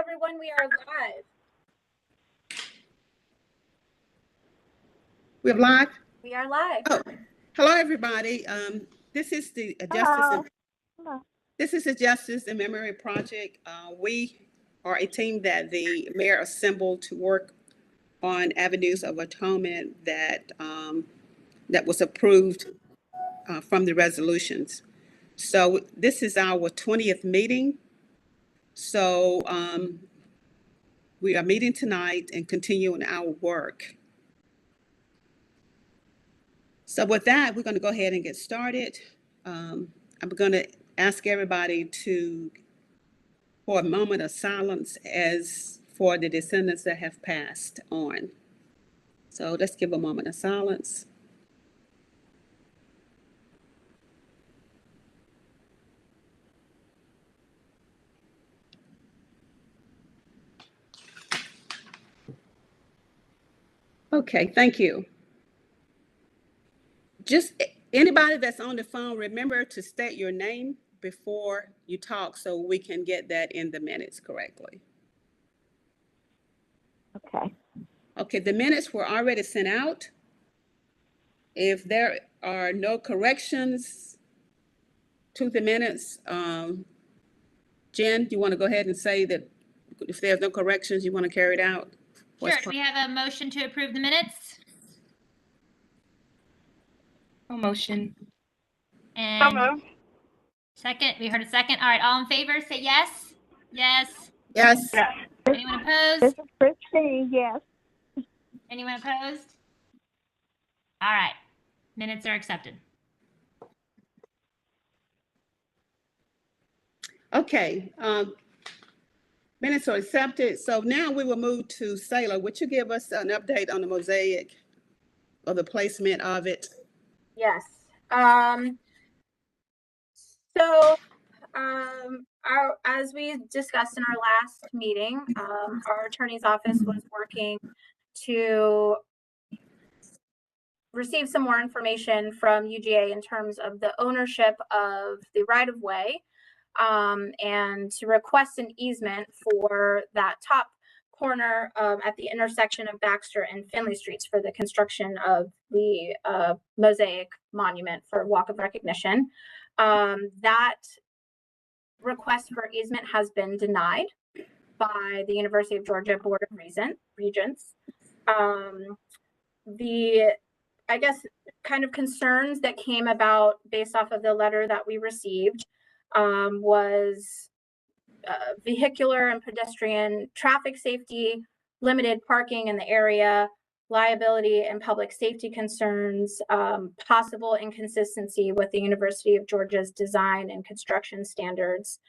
everyone, we are live. We're live? We are live. Oh, hello, everybody. This is the Justice and Memory Project. We are a team that the mayor assembled to work on avenues of atonement that was approved from the resolutions. So this is our 20th meeting. So we are meeting tonight and continuing our work. So with that, we're going to go ahead and get started. I'm going to ask everybody for a moment of silence as for the descendants that have passed on. So let's give a moment of silence. Okay, thank you. Just anybody that's on the phone, remember to state your name before you talk so we can get that in the minutes correctly. Okay. Okay, the minutes were already sent out. If there are no corrections to the minutes, Jen, you want to go ahead and say that if there's no corrections, you want to carry it out? Sure. Do we have a motion to approve the minutes? No motion. And second, we heard a second. All right, all in favor, say yes. Yes. Yes. Anyone opposed? This is Christine, yes. Anyone opposed? All right, minutes are accepted. Okay, minutes are accepted. So now we will move to Sailor. Would you give us an update on the mosaic or the placement of it? Yes. As we discussed in our last meeting, our attorney's office was working to receive some more information from UGA in terms of the ownership of the right-of-way, and to request an easement for that top corner at the intersection of Baxter and Finley Streets for the construction of the mosaic monument for Walk of Recognition. That request for easement has been denied by the University of Georgia Board of Regents. The, I guess, kind of concerns that came about based off of the letter that we received was vehicular and pedestrian traffic safety, limited parking in the area, liability and public safety concerns, possible inconsistency with the University of Georgia's design and construction standards,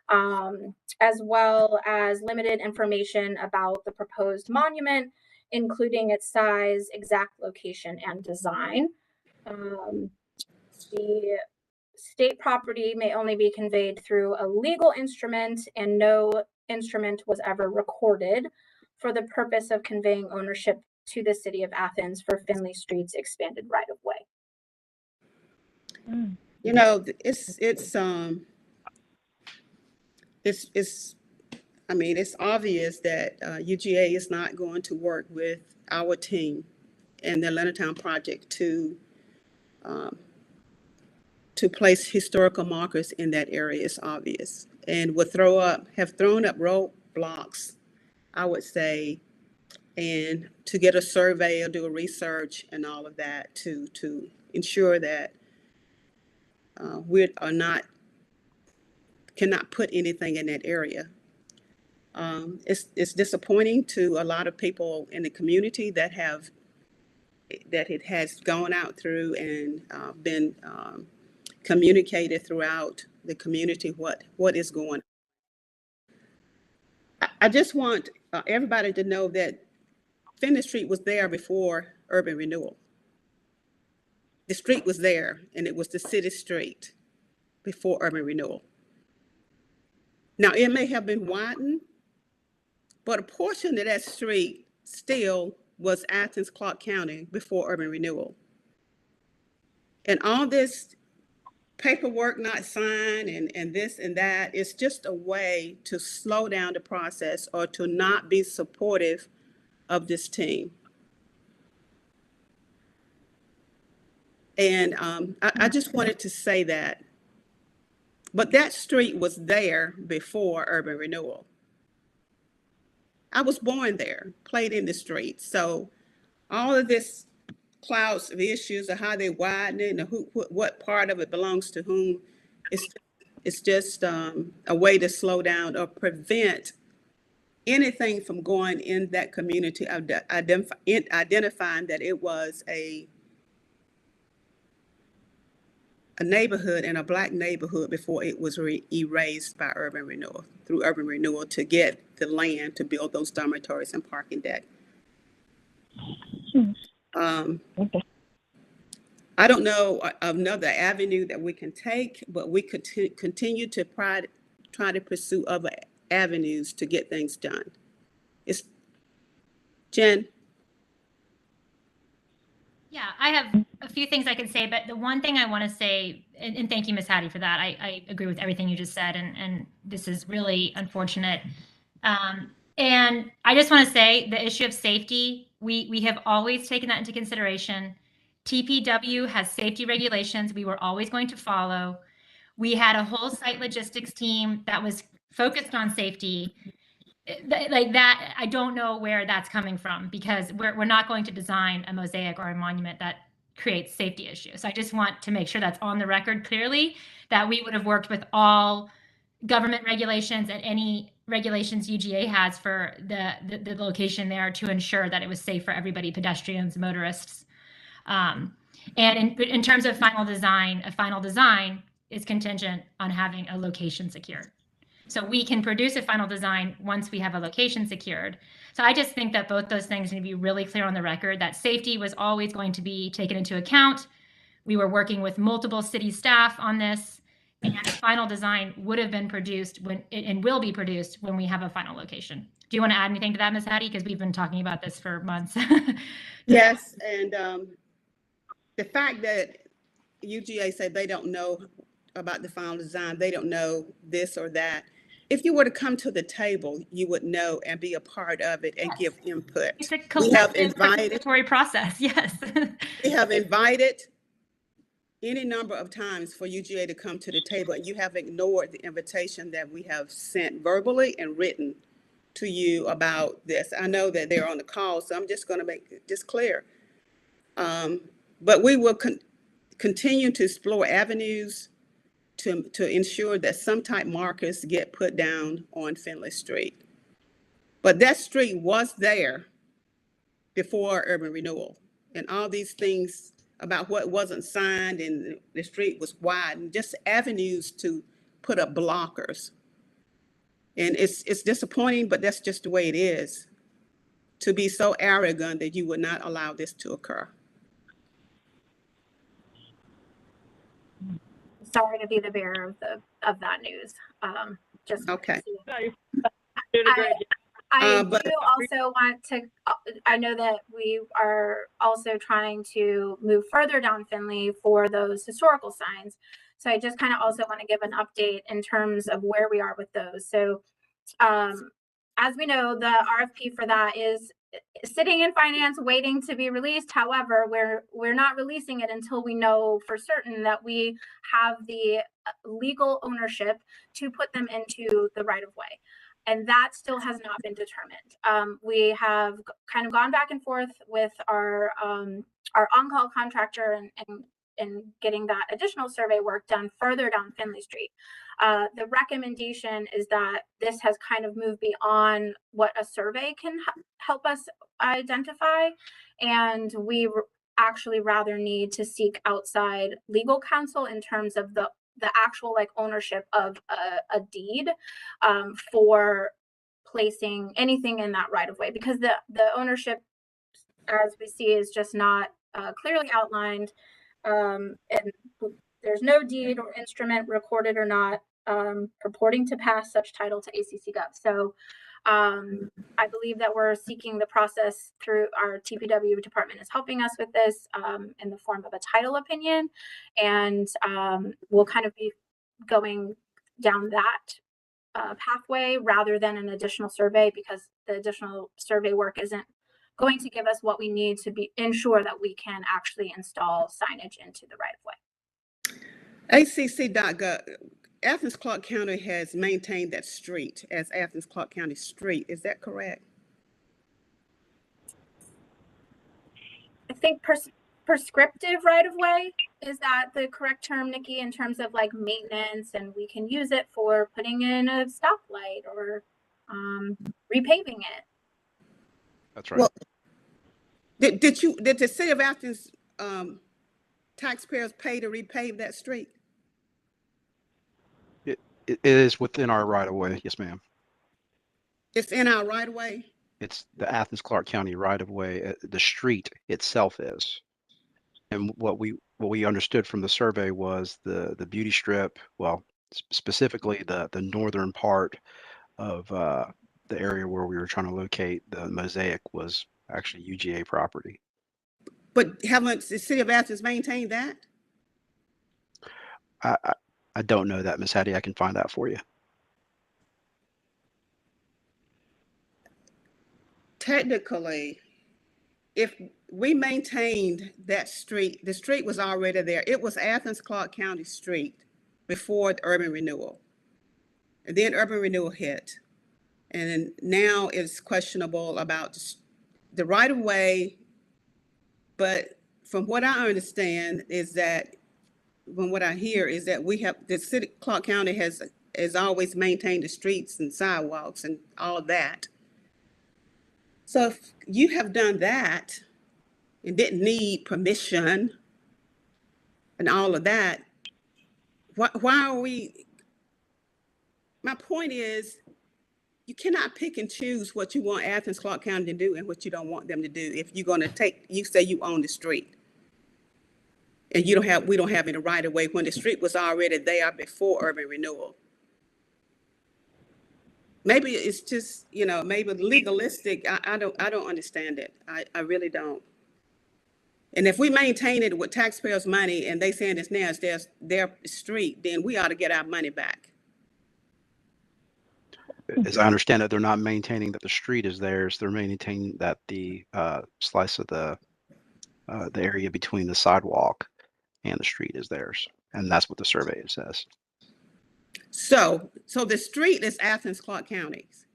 as well as limited information about the proposed monument, including its size, exact location, and design. The state property may only be conveyed through a legal instrument, and no instrument was ever recorded for the purpose of conveying ownership to the city of Athens for Finley Street's expanded right-of-way. You know, it's obvious that UGA is not going to work with our team and the Leonardtown project to place historical markers in that area. Is obvious, and have thrown up roadblocks, I would say, and to get a survey or do a research and all of that to ensure that we cannot put anything in that area. It's disappointing to a lot of people in the community that it has gone out through and been communicated throughout the community what is going on. I just want everybody to know that Finley Street was there before urban renewal. The street was there, and it was the city street before urban renewal. Now, it may have been widened, but a portion of that street still was Athens-Clarke County before urban renewal. And all this paperwork not signed and this and that. It's just a way to slow down the process or to not be supportive of this team. And I just wanted to say that. But that street was there before urban renewal. I was born there, played in the street. So all of this clouds of issues of how they widen it and what part of it belongs to whom, it's just a way to slow down or prevent anything from going in that community, identifying that it was a neighborhood and a Black neighborhood before it was erased by urban renewal, through urban renewal, to get the land to build those dormitories and parking deck. Okay. I don't know another avenue that we can take, but we could continue to try to pursue other avenues to get things done. It's Jen. Yeah, I have a few things I could say, but the one thing I want to say, and thank you, Ms. Hattie, for that. I agree with everything you just said, and this is really unfortunate. And I just want to say the issue of safety, we have always taken that into consideration. TPW has safety regulations we were always going to follow. We had a whole site logistics team that was focused on safety. Like that, I don't know where that's coming from, because we're not going to design a mosaic or a monument that creates safety issues. So I just want to make sure that's on the record clearly, that we would have worked with all government regulations and any regulations UGA has for the location there to ensure that it was safe for everybody, pedestrians, motorists. And in terms of final design, a final design is contingent on having a location secured. So we can produce a final design once we have a location secured. So I just think that both those things need to be really clear on the record, that safety was always going to be taken into account. We were working with multiple city staff on this, and a final design would have been produced and will be produced when we have a final location. Do you want to add anything to that, Ms. Hattie? Because we've been talking about this for months. Yes, and the fact that UGA said they don't know about the final design, they don't know this or that. If you were to come to the table, you would know and be a part of it and give input. It's a We have collective invited, participatory process, yes. we have invited any number of times for UGA to come to the table, and you have ignored the invitation that we have sent verbally and written to you about this. I know that they're on the call, so I'm just going to make this clear. But we will continue to explore avenues to ensure that some type markers get put down on Finley Street. But that street was there before urban renewal, and all these things about what wasn't signed and the street was wide, and just avenues to put up blockers. And it's disappointing, but that's just the way it is, to be so arrogant that you would not allow this to occur. Sorry to be the bearer of that news. Just Okay. I But- do also want to, I know that we are also trying to move further down Finley for those historical signs. So I just kind of also want to give an update in terms of where we are with those. So as we know, the RFP for that is sitting in finance waiting to be released. However, we're not releasing it until we know for certain that we have the legal ownership to put them into the right of way. And that still has not been determined. We have kind of gone back and forth with our on-call contractor and getting that additional survey work done further down Finley Street. The recommendation is that this has kind of moved beyond what a survey can help us identify, and we actually rather need to seek outside legal counsel in terms of the actual like ownership of a deed for placing anything in that right of way, because the ownership, as we see, is just not clearly outlined, and there's no deed or instrument recorded or not purporting to pass such title to ACC Gov. So I believe that we're seeking the process through our TPW department is helping us with this in the form of a title opinion. And we'll kind of be going down that pathway rather than an additional survey, because the additional survey work isn't going to give us what we need to ensure that we can actually install signage into the right of way. ACC.gov, Athens-Clarke County has maintained that street as Athens-Clarke County Street. Is that correct? I think prescriptive right of way, is that the correct term, Nikki, in terms of like maintenance, and we can use it for putting in a stoplight or repaving it. That's right. Well, did the city of Athens taxpayers pay to repave that street? It is within our right of way. Yes, ma'am. It's in our right of way? It's the Athens-Clarke County right of way. The street itself is. And what we understood from the survey was the beauty strip, well, specifically the northern part of the area where we were trying to locate the mosaic was actually UGA property. But haven't the city of Athens maintained that? I don't know that, Miss Hattie. I can find that for you. Technically, if we maintained that street, the street was already there. It was Athens-Clarke County Street before the urban renewal. And then urban renewal hit. And now it's questionable about the right of way. But from what I understand is that, from what I hear is that the city of Clarke County has always maintained the streets and sidewalks and all of that. So if you have done that and didn't need permission and all of that, why are we? My point is, you cannot pick and choose what you want Athens-Clarke County to do and what you don't want them to do. If you're going to you say you own the street and we don't have any right of way when the street was already there before urban renewal. Maybe it's just, maybe legalistic. I don't understand it. I really don't. And if we maintain it with taxpayers' money and they saying it's now it's their street, then we ought to get our money back. As I understand it, they're not maintaining that the street is theirs. They're maintaining that the slice of the area between the sidewalk and the street is theirs, and that's what the survey says. So the street is Athens-Clarke County's.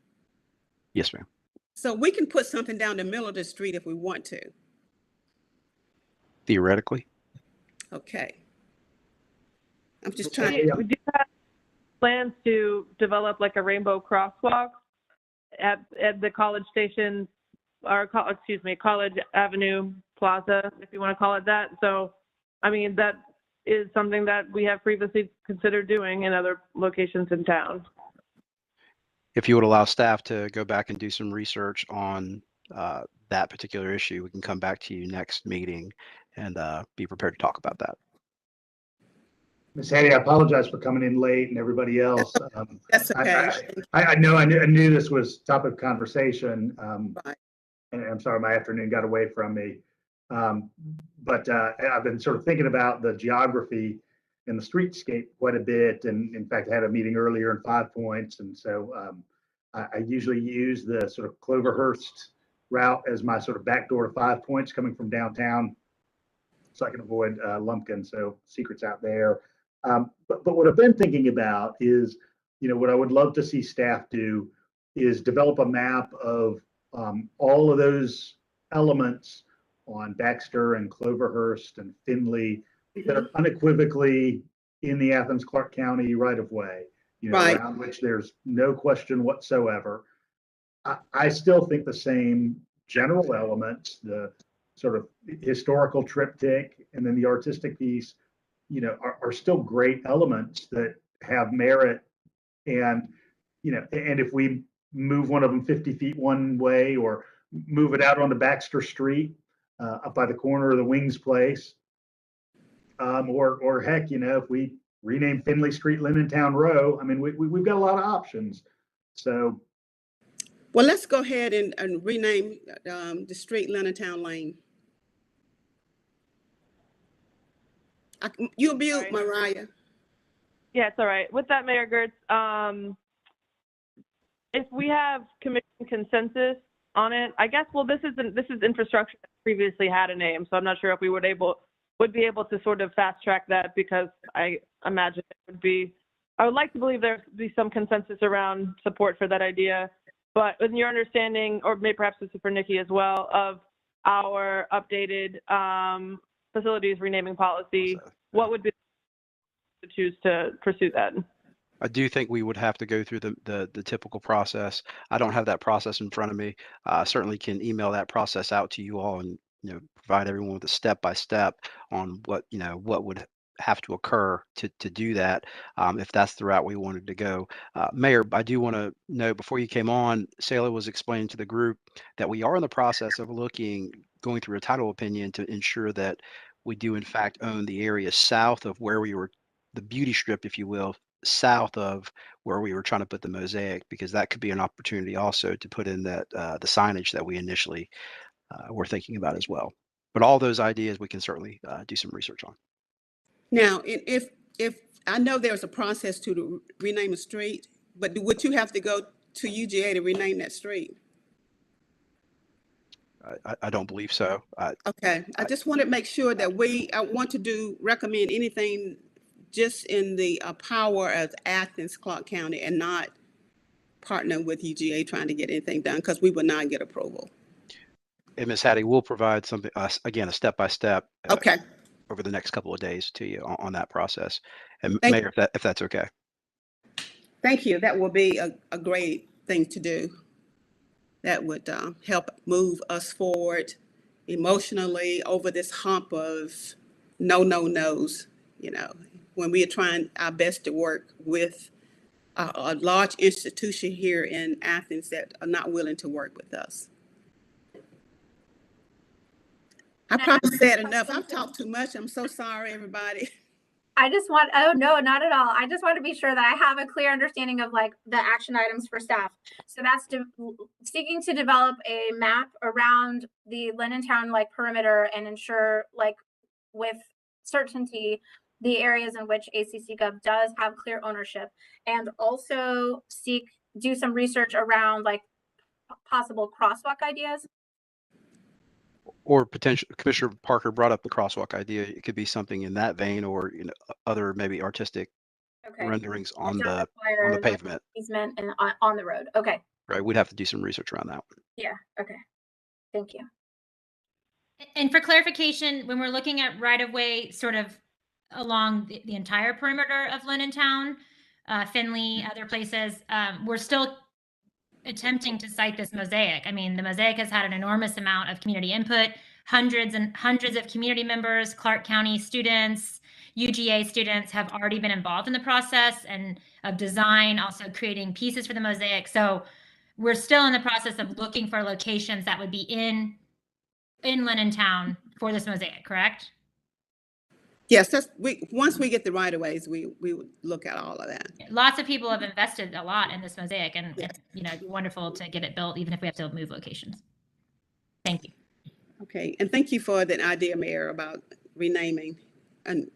Yes, ma'am. So we can put something down the middle of the street if we want to. Theoretically. Okay. I'm just trying. We do have plans to develop like a rainbow crosswalk at the College Station, or College Avenue Plaza, if you want to call it that. So, I mean, that is something that we have previously considered doing in other locations in town. If you would allow staff to go back and do some research on that particular issue, we can come back to you next meeting and be prepared to talk about that. Ms. Hattie, I apologize for coming in late and everybody else. That's okay. I knew this was topic of conversation. Right. And I'm sorry, my afternoon got away from me. But I've been sort of thinking about the geography and the streetscape quite a bit. And in fact, I had a meeting earlier in 5 Points. And so I usually use the sort of Cloverhurst route as my sort of backdoor to 5 Points coming from downtown, so I can avoid Lumpkin. So secrets out there. But what I've been thinking about is, what I would love to see staff do is develop a map of all of those elements on Baxter and Cloverhurst and Findlay that are unequivocally in the Athens-Clarke County right of way, Right. around which there's no question whatsoever. I still think the same general elements, the sort of historical triptych and then the artistic piece, are still great elements that have merit. And, and if we move one of them 50 feet one way or move it out onto Baxter Street, up by the corner of the Wings place, or heck, if we rename Findlay Street Lemon Town Row, I mean, we've got a lot of options. So Well, let's go ahead and rename the street Leonardtown Lane. You mute, Sorry. Mariah. Yeah, it's all right. With that, Mayor Gertz, if we have commission consensus on it, I guess, well, this is infrastructure that previously had a name, so I'm not sure if we would be able to sort of fast track that, because I imagine I would like to believe there'd be some consensus around support for that idea. But in your understanding, or maybe perhaps this is for Nikki as well, of our updated facilities renaming policy, what would be to choose to pursue that? I do think we would have to go through the typical process. I don't have that process in front of me. Certainly can email that process out to you all, and provide everyone with a step-by-step on what would have to occur to do that, if that's the route we wanted to go. Mayor, I do want to note, before you came on, Sayla was explaining to the group that we are in the process of going through a title opinion to ensure that we do in fact own the area south of where we were, the beauty strip, if you will, south of where we were trying to put the mosaic, because that could be an opportunity also to put in that the signage that we initially were thinking about as well. But all those ideas we can certainly do some research on. Now, if I know there's a process to rename a street, but would you have to go to UGA to rename that street? I don't believe so. Okay, I just want to make sure that I want to recommend anything just in the power of Athens-Clarke County, and not partnering with UGA trying to get anything done, because we will not get approval. And Ms. Hattie will provide something, again, a step-by-step Okay, over the next couple of days to you on that process. And Thank Mayor, if that's okay. thank you. That will be a great thing to do. That would help move us forward emotionally over this hump of no's, when we are trying our best to work with a large institution here in Athens that are not willing to work with us. I probably said enough. I've talked too much. I'm so sorry, everybody. Oh no, not at all. I just want to be sure that I have a clear understanding of like the action items for staff. So that's seeking to develop a map around the Leonardtown like perimeter and ensure like with certainty the areas in which ACC Gov does have clear ownership, and also do some research around like possible crosswalk ideas. Or potential, Commissioner Parker brought up the crosswalk idea. It could be something in that vein, or other maybe artistic renderings on the pavement. Easement and on the road. Okay. Right. We'd have to do some research around that one. Yeah. Okay. Thank you. And for clarification, when we're looking at right-of-way sort of along the entire perimeter of Leonardtown, Finley, other places, we're still attempting to cite this mosaic. I mean, the mosaic has had an enormous amount of community input, hundreds and hundreds of community members, Clarke County students, UGA students have already been involved in the process and of design, also creating pieces for the mosaic. So we're still in the process of looking for locations that would be in Leonardtown for this mosaic, correct? Yes, once we get the right of ways, we would look at all of that. Lots of people have invested a lot in this mosaic, and it'd be wonderful to get it built, even if we have to move locations. Thank you. Okay, and thank you for that idea, Mayor, about renaming. And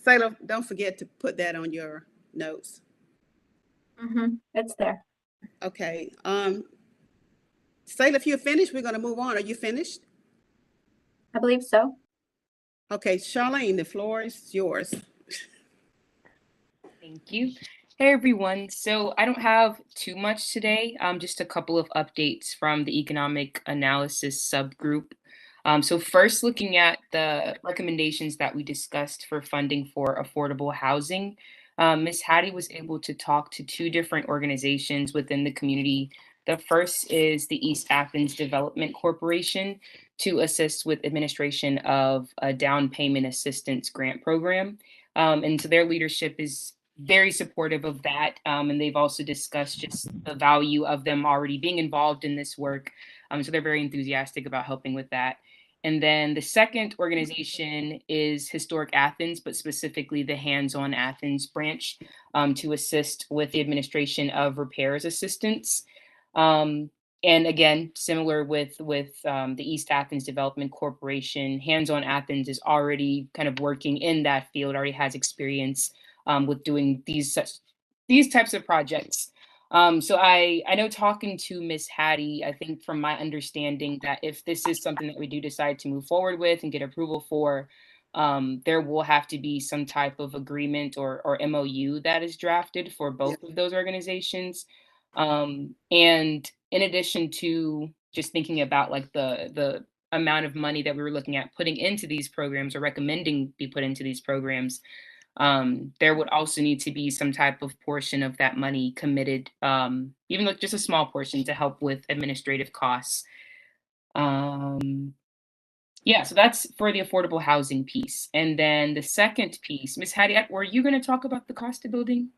Sayla, don't forget to put that on your notes. It's there. Okay. Sayla, if you're finished, we're going to move on. Are you finished? I believe so. Okay, Charlene, the floor is yours. Thank you. Hey, everyone. So I don't have too much today, just a couple of updates from the economic analysis subgroup. So first, looking at the recommendations that we discussed for funding for affordable housing, Ms. Hattie was able to talk to two different organizations within the community. The first is the East Athens Development Corporation to assist with administration of a down payment assistance grant program. And so their leadership is very supportive of that. And they've also discussed just the value of them already being involved in this work. So they're very enthusiastic about helping with that. And then the second organization is Historic Athens, but specifically the Hands-on Athens branch, to assist with the administration of repairs assistance. And again, similar with the East Athens Development Corporation, Hands on Athens is already kind of working in that field, already has experience with doing these types of projects. So I know, talking to Miss Hattie, I think from my understanding that if this is something that we do decide to move forward with and get approval for, there will have to be some type of agreement or MOU that is drafted for both of those organizations. And in addition to just thinking about like the amount of money that we were looking at putting into these programs or recommending be put into these programs, there would also need to be some type of portion of that money committed, even like just a small portion, to help with administrative costs. Yeah, so that's for the affordable housing piece. And then the second piece, Miss Hattie, were you going to talk about the cost of building?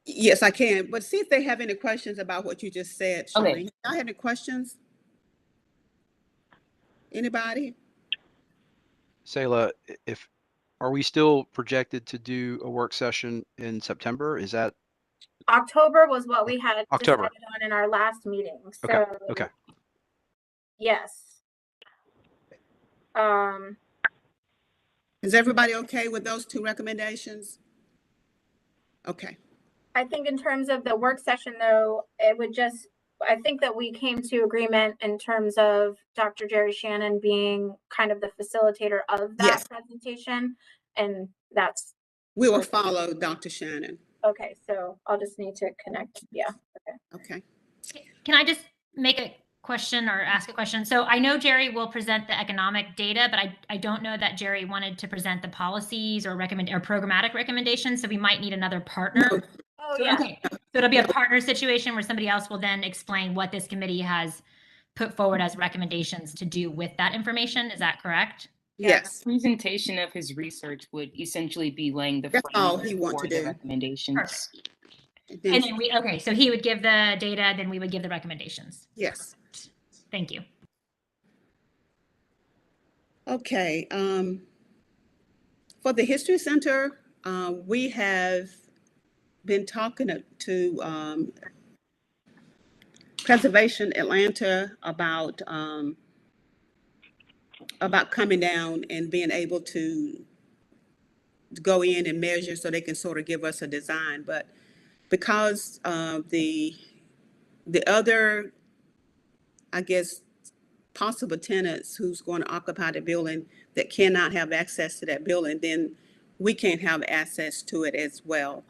Yes, I can, but see if they have any questions about what you just said, Okay. Shirley. I have any questions? Anybody? Sayla, if are we still projected to do a work session in September? Is that October was what we had October? decided on in our last meeting. Okay. So Okay. yes. Is everybody okay with those two recommendations? Okay. I think in terms of the work session, though, it would just, I think that we came to agreement in terms of Dr. Jerry Shannon being kind of the facilitator of that Yes. presentation. And that's We will follow Dr. Shannon. okay. So I'll just need to connect. Yeah. Okay. Can I just make a question or ask a question? So I know Jerry will present the economic data, but I don't know that Jerry wanted to present the policies or programmatic recommendations. So we might need another partner. No. Oh, So, yeah. okay. So it'll be a partner situation where somebody else will then explain what this committee has put forward as recommendations to do with that information. Is that correct? Yes. Presentation of his research would essentially be laying the That's all framework he wants for to the do. recommendations. Perfect. Then- And then okay, so he would give the data, then we would give the recommendations. Yes. Thank you. Okay. For the History Center, we have been talking to Preservation Atlanta about coming down and being able to go in and measure so they can sort of give us a design. But because the other, I guess, possible tenants who's going to occupy the building that cannot have access to that building, then we can't have access to it as well.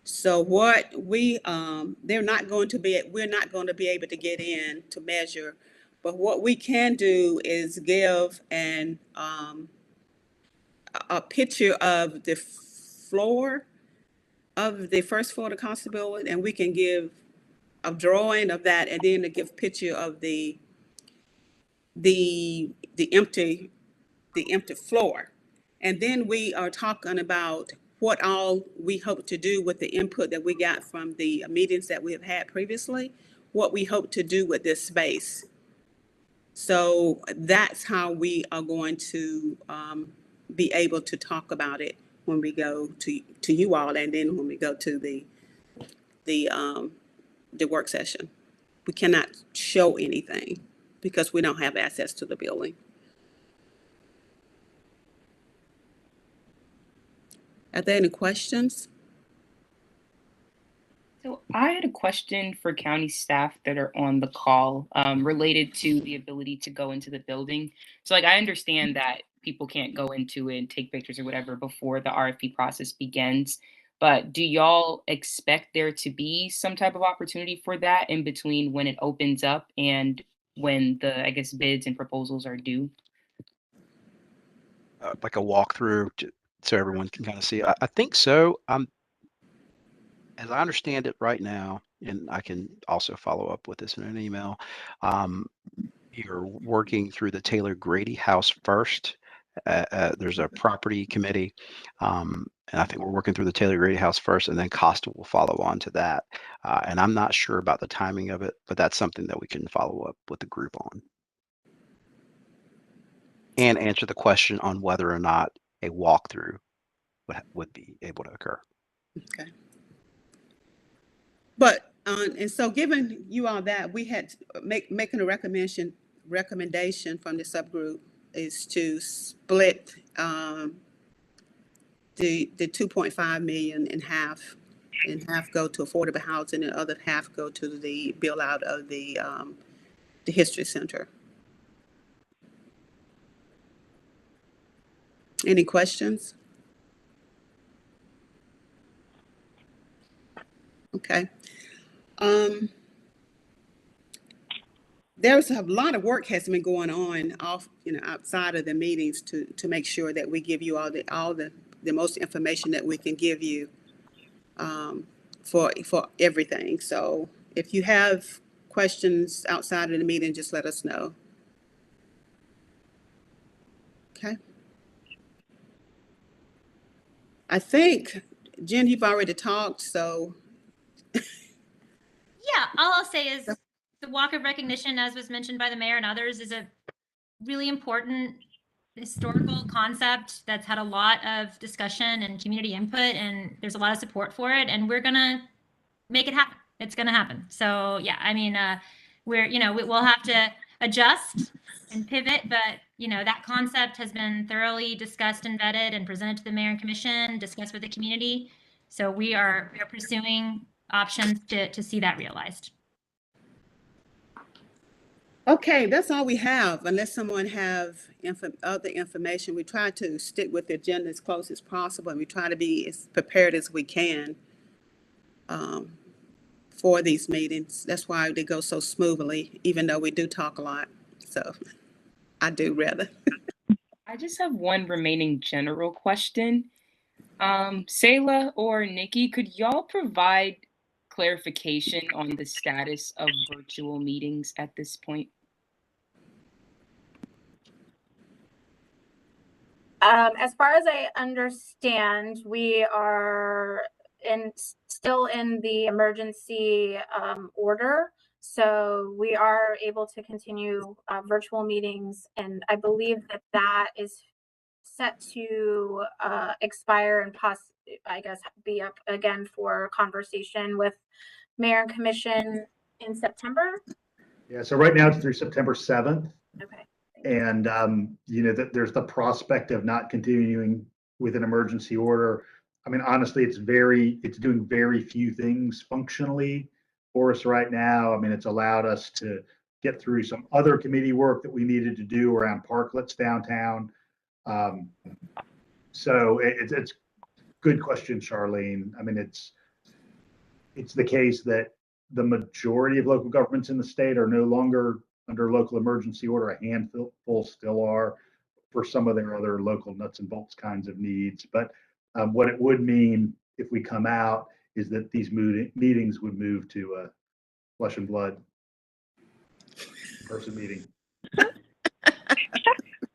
So what we're not going to be able to get in to measure, but what we can do is give a picture of the floor of the first floor of the Costa building, and we can give a drawing of that, and then to give picture of the empty floor. And then we are talking about what all we hope to do with the input that we got from the meetings that we have had previously, what we hope to do with this space. So that's how we are going to be able to talk about it when we go to you all, and then when we go to the work session. We cannot show anything because we don't have access to the building. Are there any questions? So I had a question for county staff that are on the call related to the ability to go into the building. So like I understand that people can't go into it and take pictures or whatever before the RFP process begins. But do y'all expect there to be some type of opportunity for that in between when it opens up and when the, I guess, bids and proposals are due? Like a walkthrough so everyone can kind of see. I think so. As I understand it right now, and I can also follow up with this in an email, you're working through the Taylor Grady House first. There's a property committee, and I think we're working through the Taylor Grady House first, and then Costa will follow on to that. And I'm not sure about the timing of it, but that's something that we can follow up with the group on. And answer the question on whether or not a walkthrough would be able to occur. Okay. But And so giving you all that, we had making a recommendation from the subgroup is to split the 2.5 million in half, and half go to affordable housing and the other half go to the build out of the history center. Any questions? Okay. There's a lot of work has been going on outside of the meetings to make sure that we give you all the most information that we can give you for everything. So if you have questions outside of the meeting, just let us know. Okay. I think, Jen, you've already talked, so. Yeah, all I'll say is the walk of recognition, as was mentioned by the mayor and others, is a really important historical concept that's had a lot of discussion and community input, and there's a lot of support for it, and we're gonna make it happen. It's gonna happen. So yeah, I mean, we'll have to adjust and pivot, but that concept has been thoroughly discussed and vetted and presented to the mayor and commission, discussed with the community. So we are pursuing options to see that realized. Okay, that's all we have. Unless someone have other information, we try to stick with the agenda as close as possible, and we try to be as prepared as we can for these meetings. That's why they go so smoothly, even though we do talk a lot. So I do rather. I just have one remaining general question. Sayla or Nikki, could y'all provide clarification on the status of virtual meetings at this point? As far as I understand, we are still in the emergency order. So we are able to continue virtual meetings, and I believe that is set to expire and I guess, be up again for conversation with mayor and commission in September. Yeah, so right now it's through September 7th. Okay. And, that there's the prospect of not continuing with an emergency order. I mean, honestly, it's doing very few things functionally for us right now. I mean, it's allowed us to get through some other committee work that we needed to do around parklets downtown. So it's good question, Charlene. I mean, it's the case that the majority of local governments in the state are no longer under local emergency order. A handful still are for some of their other local nuts and bolts kinds of needs. But what it would mean if we come out is that these meetings would move to a flesh and blood person meeting.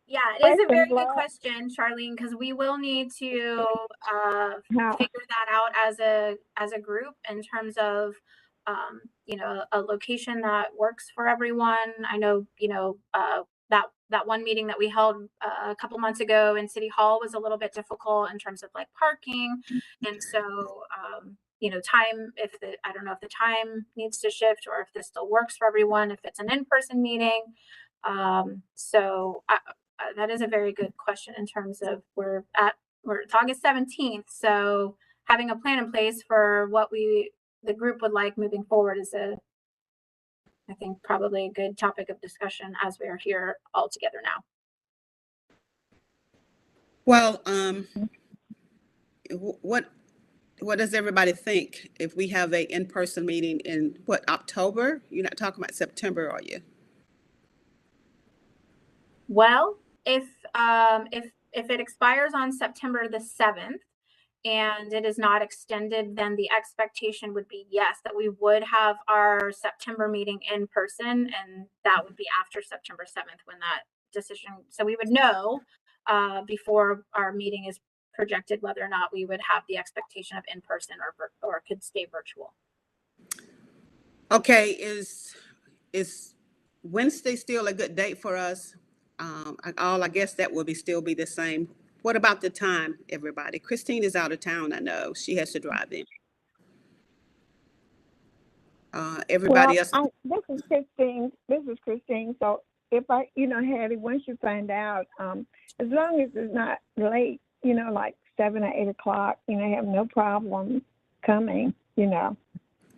Yeah, it is a very good question, Charlene, because we will need to figure that out as a group in terms of a location that works for everyone. I know that one meeting that we held a couple months ago in City Hall was a little bit difficult in terms of like parking, and so time. I don't know if the time needs to shift or if this still works for everyone. If it's an in-person meeting, that is a very good question in terms of it's August 17th. So having a plan in place for what the group would like moving forward is I think probably a good topic of discussion as we are here all together now. Well, what does everybody think if we have a in-person meeting in October? You're not talking about September, are you? Well, if it expires on September the 7th and it is not extended, then the expectation would be, yes, that we would have our September meeting in person, and that would be after September 7th when that decision. So we would know before our meeting is projected whether or not we would have the expectation of in person or could stay virtual. Okay, is Wednesday still a good date for us? I guess that will still be the same. What about the time, everybody? Christine is out of town, I know. She has to drive in. Everybody else, This is Christine. So if Hattie, once you find out, as long as it's not late, like 7 or 8 o'clock, I have no problem coming.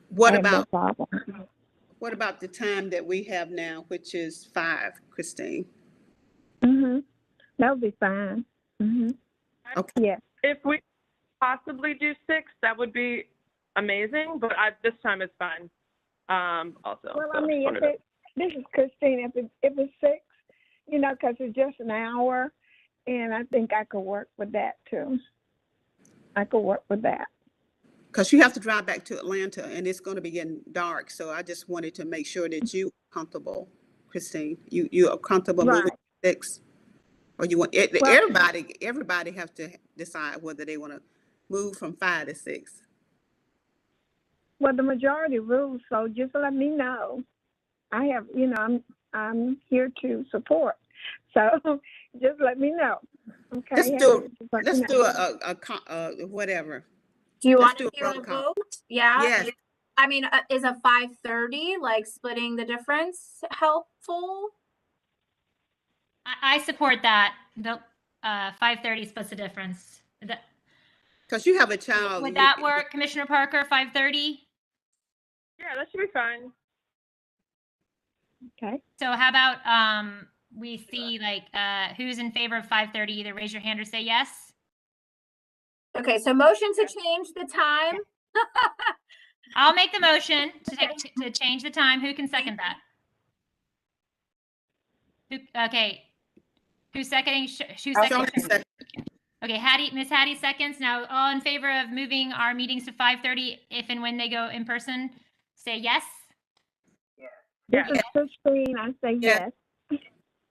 what I have no about problem. what about the time that we have now, which is 5, Christine? That would be fine. Okay. Yeah. If we possibly do 6, that would be amazing, but this time it's fine. Also. Well, so I mean, this is Christine. If it's 6, because it's just an hour, and I think I could work with that too. I could work with that. Because you have to drive back to Atlanta, and it's going to be getting dark. So I just wanted to make sure that you are comfortable, Christine. You are comfortable moving to 6, or you want everybody have to decide whether they want to move from 5 to 6. Well, the majority rules, so just let me know. I have, I'm here to support. So just let me know. Okay. Let's do a whatever. Do you want Let's to do a do roll a call. vote? Yeah. Yes. I mean, is a 5:30, like splitting the difference, helpful? I support that. The 5:30 splits the difference. Because you have a child. Would that work, Commissioner Parker? 5:30? Yeah, that should be fine. Okay. So how about we see like who's in favor of 5:30? Either raise your hand or say yes. Okay, so motion to change the time. I'll make the motion to change the time. Who can second that? Okay. Who's seconding? Who's seconding? Okay, Miss Hattie seconds. Now, all in favor of moving our meetings to 5:30 if and when they go in person, say yes. This is Christine. I say yes.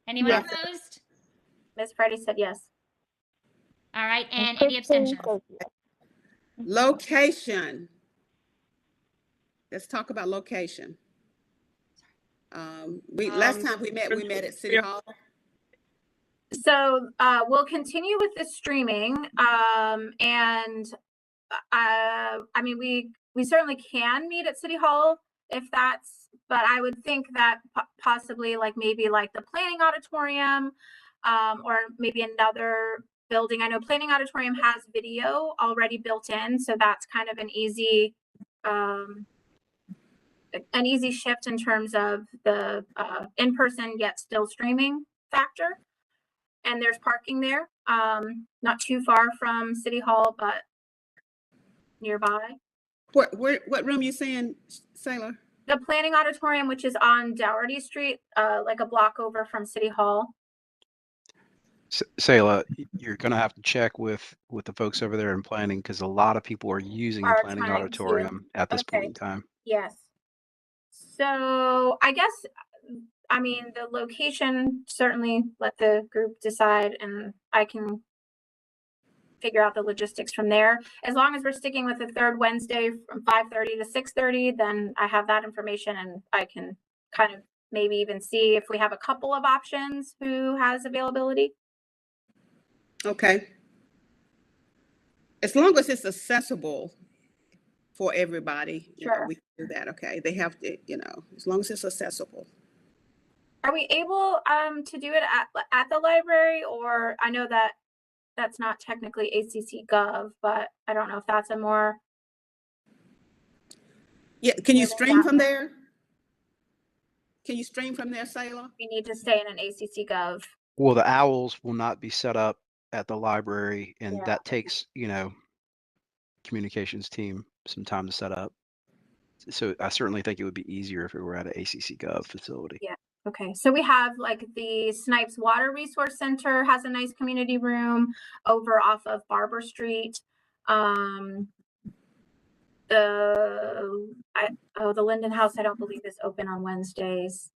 Anyone Yes. opposed? Miss Freddie said yes. All right, and any abstentions? Location. Let's talk about location. Last time we met at City Hall. So we'll continue with the streaming, and I mean we certainly can meet at City Hall if that's, but I would think that possibly maybe the planning auditorium, or maybe another building. I know planning auditorium has video already built in, so that's kind of an easy shift in terms of the in-person yet still streaming factor. And there's parking there, not too far from City Hall, but nearby. What room you saying, Sailor? The planning auditorium, which is on Dougherty Street, like a block over from City Hall. Sayla, you're going to have to check with the folks over there in planning, because a lot of people are using the planning auditorium at this point in time. Yes. So I guess, I mean, the location, certainly let the group decide, and I can figure out the logistics from there. As long as we're sticking with the third Wednesday from 5:30 to 6:30, then I have that information, and I can kind of maybe even see if we have a couple of options who has availability. Okay. As long as it's accessible for everybody, Sure. we can do that. Okay. They have to, as long as it's accessible. Are we able to do it at the library, or I know that that's not technically ACC Gov, but I don't know if that's a more. Yeah. Can you stream from there? Can you stream from there, Sailor? We need to stay in an ACC Gov. Well, the owls will not be set up at the library, and that takes, communications team some time to set up. So I certainly think it would be easier if it were at an ACC Gov facility. Yeah. Okay. So we have the Snipes Water Resource Center has a nice community room over off of Barber Street. The Linden House, I don't believe is open on Wednesdays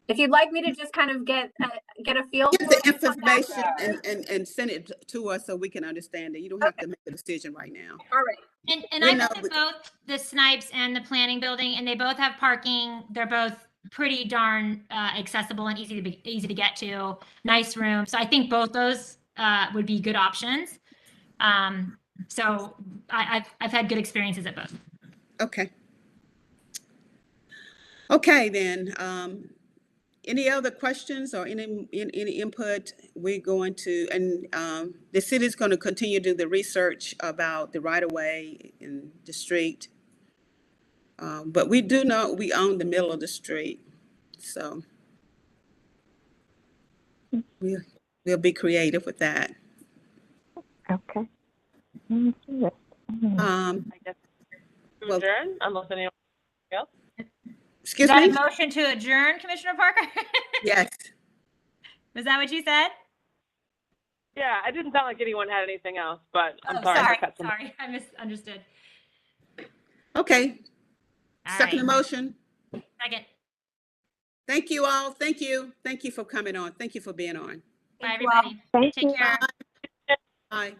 if you'd like me to just kind of get a feel Get for the information and send it to us so we can understand it. You don't have to make a decision right now. All right. And I looked at both the Snipes and the planning building, and they both have parking. They're both pretty darn accessible and easy to get to. Nice room. So I think both those would be good options. So I've had good experiences at both. Okay. Okay, then, any other questions or any input? We're going to, and the city's going to continue to do the research about the right of way in the street. But we do know we own the middle of the street, so we'll be creative with that. Okay. Um, I guess to Well- adjourn, unless anyone else. Is excuse that me? a motion to adjourn, Commissioner Parker? Yes. Was that what you said? Yeah, it didn't sound like anyone had anything else, but I'm Oh, sorry sorry, to cut some. sorry, I misunderstood. Okay. All Second right. motion. Second. Thank you all. Thank you. Thank you for coming on. Thank you for being on. Bye, Thank you all. everybody. Thank Take you. care. Bye.